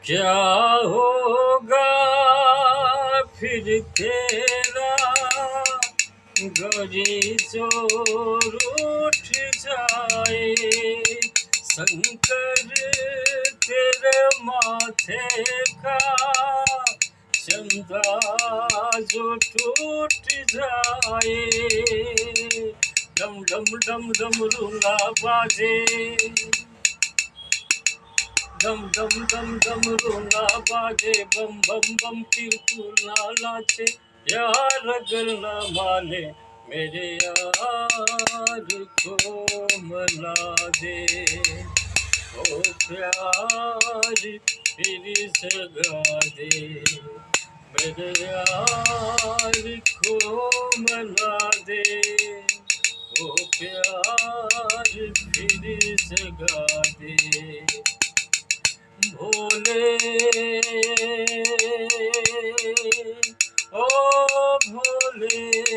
क्या होगा फिर तेरा गौरी जोर उठ जाए, शंकर तेरे माथे का चंदा जो टूट जाए। डम डम डम डम रूंगा बाजे, डम डम डम डम रूंगा बाजे, बम बम बम तिरकुल ना नाचे। यार अगर ना माने मेरे यार को मना दे, ओ प्यार फिर जगा दे, मेरे यार को मना दे, ओ प्यार फिर जगा दे। भोले ओ भोले